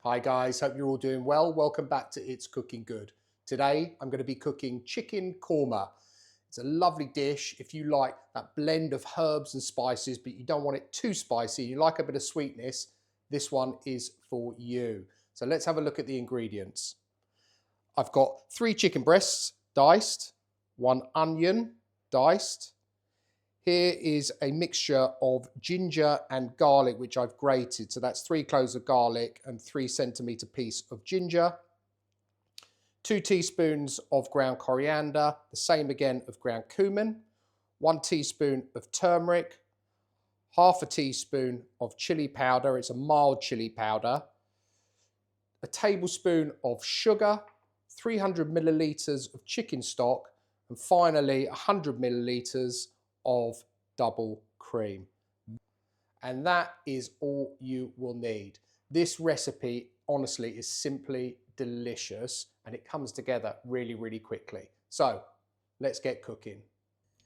Hi guys, hope you're all doing well. Welcome back to It's Cooking Good. Today I'm going to be cooking chicken korma. It's a lovely dish if you like that blend of herbs and spices, but you don't want it too spicy. You like a bit of sweetness. This one is for you. So let's have a look at the ingredients. I've got 3 chicken breasts diced, 1 onion diced. Here is a mixture of ginger and garlic, which I've grated. So that's 3 cloves of garlic and 3 centimetre piece of ginger. 2 teaspoons of ground coriander, the same again of ground cumin. 1 teaspoon of turmeric. Half a teaspoon of chilli powder. It's a mild chilli powder. A tablespoon of sugar. 300 millilitres of chicken stock. And finally 100 millilitres of double cream. And that is all you will need. This recipe honestly is simply delicious and it comes together really, really quickly. So let's get cooking.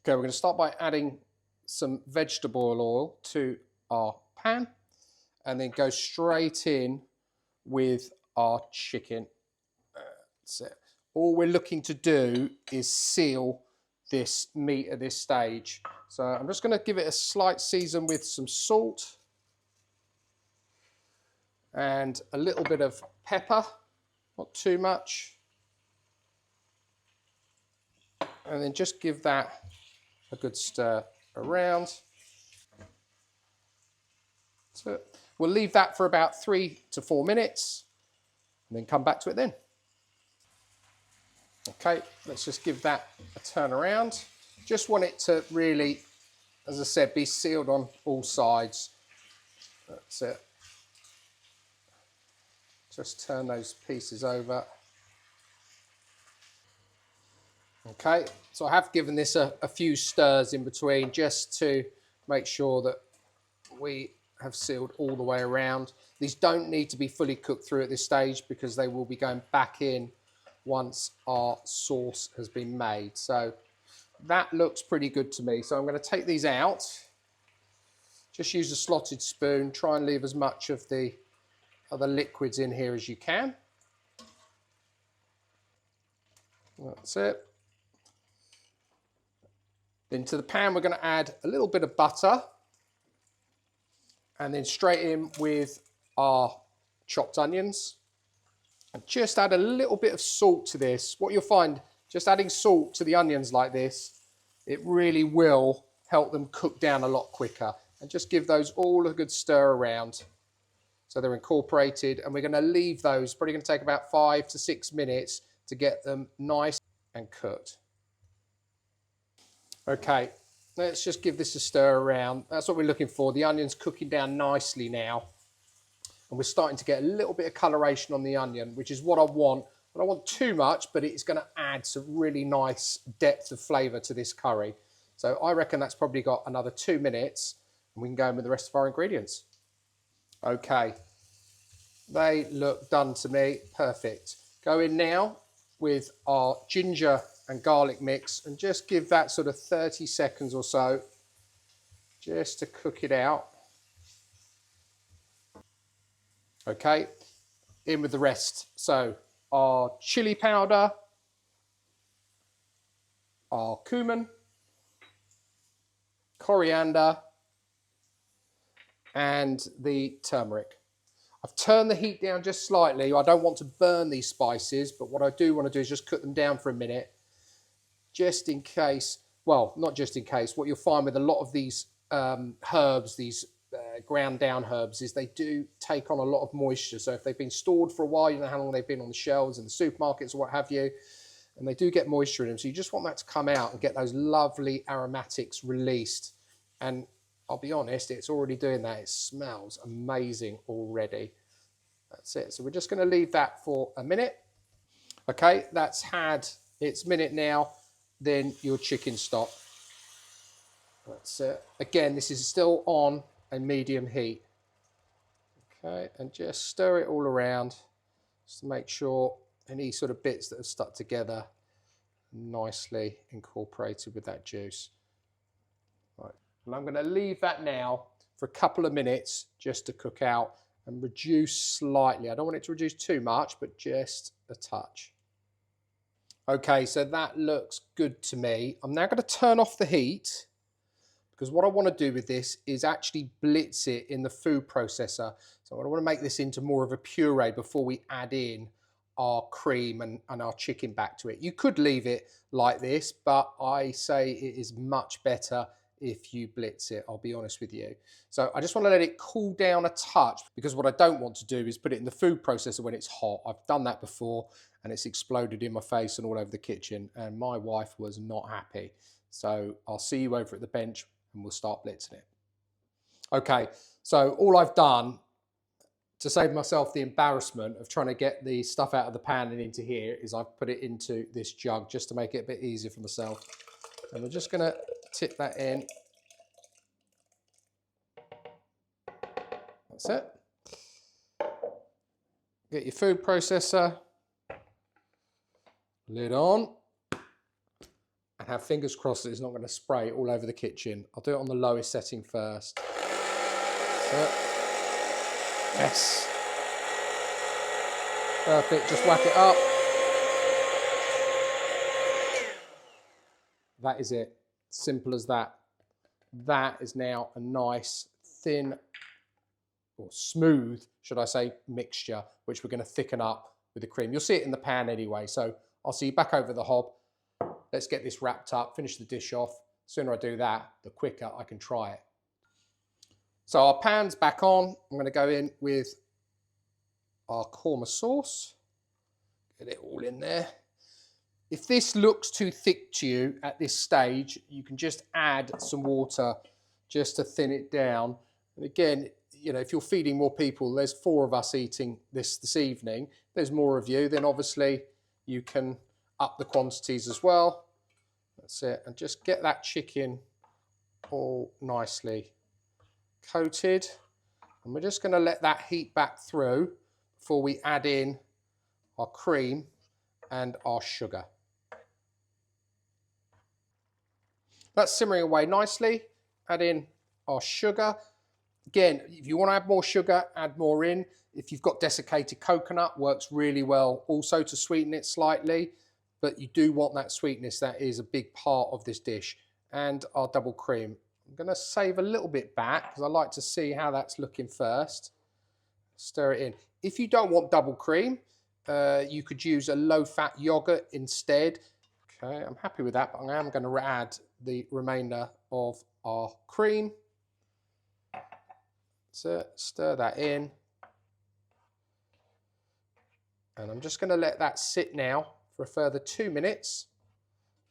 Okay, we're going to start by adding some vegetable oil to our pan and then go straight in with our chicken. That's it. All we're looking to do is seal this meat at this stage. So I'm just going to give it a slight season with some salt and a little bit of pepper, not too much. And then just give that a good stir around. So we'll leave that for about 3 to 4 minutes and then come back to it then. Okay, let's just give that a turn around. Just want it to really, as I said, be sealed on all sides. That's it. Just turn those pieces over. Okay, so I have given this a few stirs in between just to make sure that we have sealed all the way around. These don't need to be fully cooked through at this stage because they will be going back in once our sauce has been made. So that looks pretty good to me. So I'm going to take these out. Just use a slotted spoon. Try and leave as much of the other liquids in here as you can. That's it. Into the pan we're going to add a little bit of butter and then straight in with our chopped onions. And just add a little bit of salt to this. What you'll find, just adding salt to the onions like this, it really will help them cook down a lot quicker. And just give those all a good stir around so they're incorporated. And we're going to leave those, probably going to take about 5 to 6 minutes to get them nice and cooked. Okay, let's just give this a stir around. That's what we're looking for. The onion's cooking down nicely now. And we're starting to get a little bit of coloration on the onion, which is what I want. I don't want too much, but it's going to add some really nice depth of flavour to this curry. So I reckon that's probably got another 2 minutes and we can go in with the rest of our ingredients. Okay, they look done to me. Perfect. Go in now with our ginger and garlic mix and just give that sort of 30 seconds or so just to cook it out. Okay, in with the rest. So our chili powder, our cumin, coriander, and the turmeric. I've turned the heat down just slightly. I don't want to burn these spices, but what I do want to do is just cook them down for a minute, just in case, well, not just in case. What you'll find with a lot of these herbs, these ground down herbs, is they do take on a lot of moisture. So if they've been stored for a while, you know how long they've been on the shelves in the supermarkets or what have you, and they do get moisture in them. So you just want that to come out and get those lovely aromatics released. And I'll be honest, it's already doing that. It smells amazing already. That's it. So we're just going to leave that for a minute. Okay, that's had its minute now. Then your chicken stock. That's it. Again, this is still on a medium heat. Okay, and just stir it all around just to make sure any sort of bits that have stuck together nicely incorporated with that juice. Right, and I'm going to leave that now for a couple of minutes just to cook out, and reduce slightly. I don't want it to reduce too much, but just a touch. Okay, so that looks good to me. I'm now going to turn off the heat because what I want to do with this is actually blitz it in the food processor. So I want to make this into more of a puree before we add in our cream and our chicken back to it. You could leave it like this, but I say it is much better if you blitz it, I'll be honest with you. So I just want to let it cool down a touch, because what I don't want to do is put it in the food processor when it's hot. I've done that before and it's exploded in my face and all over the kitchen, and my wife was not happy. So I'll see you over at the bench and we'll start blitzing it. Okay, so all I've done to save myself the embarrassment of trying to get the stuff out of the pan and into here is I've put it into this jug just to make it a bit easier for myself. And we're just going to tip that in. That's it. Get your food processor, lid on, and have fingers crossed that it's not going to spray all over the kitchen. I'll do it on the lowest setting first. That's it. Yes. Perfect, just whack it up. That is it, simple as that. That is now a nice, thin, or smooth, should I say, mixture, which we're going to thicken up with the cream. You'll see it in the pan anyway, so I'll see you back over the hob. Let's get this wrapped up, finish the dish off. The sooner I do that, the quicker I can try it. So our pan's back on. I'm going to go in with our korma sauce. Get it all in there. If this looks too thick to you at this stage, you can just add some water just to thin it down. And again, you know, if you're feeding more people, there's 4 of us eating this evening. If there's more of you, then obviously you can up the quantities as well. That's it. And just get that chicken all nicely coated. And we're just going to let that heat back through before we add in our cream and our sugar. That's simmering away nicely. Add in our sugar. Again, if you want to add more sugar, add more in. If you've got desiccated coconut, works really well also to sweeten it slightly, but you do want that sweetness. That is a big part of this dish. And our double cream. I'm going to save a little bit back because I like to see how that's looking first. Stir it in. If you don't want double cream, you could use a low-fat yogurt instead. Okay, I'm happy with that, but I am going to add the remainder of our cream. So stir that in. And I'm just going to let that sit now for a further 2 minutes,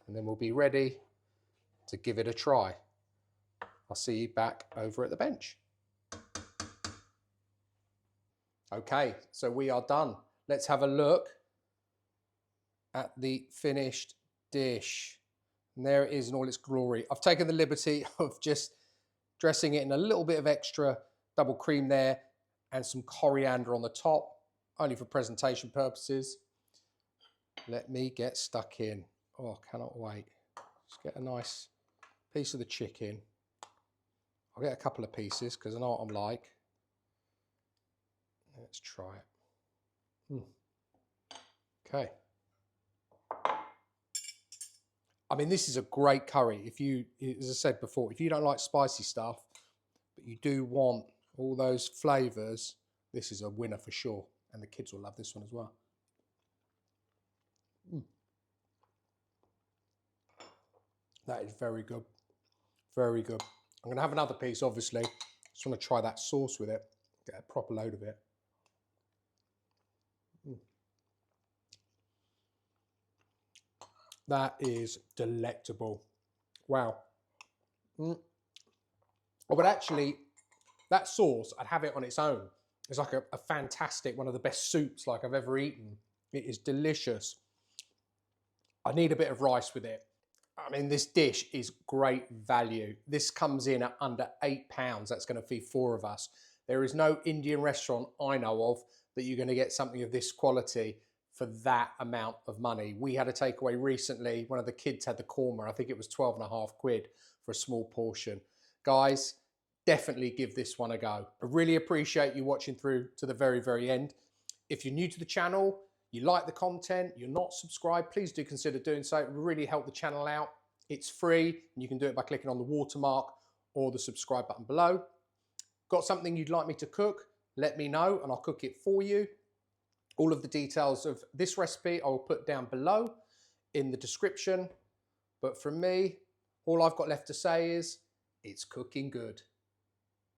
and then we'll be ready to give it a try. I'll see you back over at the bench. Okay, so we are done. Let's have a look at the finished dish. And there it is in all its glory. I've taken the liberty of just dressing it in a little bit of extra double cream there and some coriander on the top, only for presentation purposes. Let me get stuck in. Oh, cannot wait. Just get a nice piece of the chicken. I'll get a couple of pieces because I know what I'm like. Let's try it. Okay. I mean, this is a great curry. If you, as I said before, if you don't like spicy stuff, but you do want all those flavours, this is a winner for sure. And the kids will love this one as well. That is very good. Very good. I'm going to have another piece, obviously. Just want to try that sauce with it. Get a proper load of it. That is delectable. Wow. Oh, but actually, that sauce, I'd have it on its own. It's like a fantastic, one of the best soups like I've ever eaten. It is delicious. I need a bit of rice with it. I mean, this dish is great value. This comes in at under £8. That's going to feed 4 of us. There is no Indian restaurant I know of that you're going to get something of this quality for that amount of money. We had a takeaway recently. One of the kids had the korma. I think it was 12.5 quid for a small portion. Guys, definitely give this one a go. I really appreciate you watching through to the very, very end. If you're new to the channel, you like the content, you're not subscribed, please do consider doing so. It will really help the channel out. It's free, and you can do it by clicking on the watermark or the subscribe button below. Got something you'd like me to cook? Let me know and I'll cook it for you. All of the details of this recipe I will put down below in the description. But from me, all I've got left to say is, it's cooking good.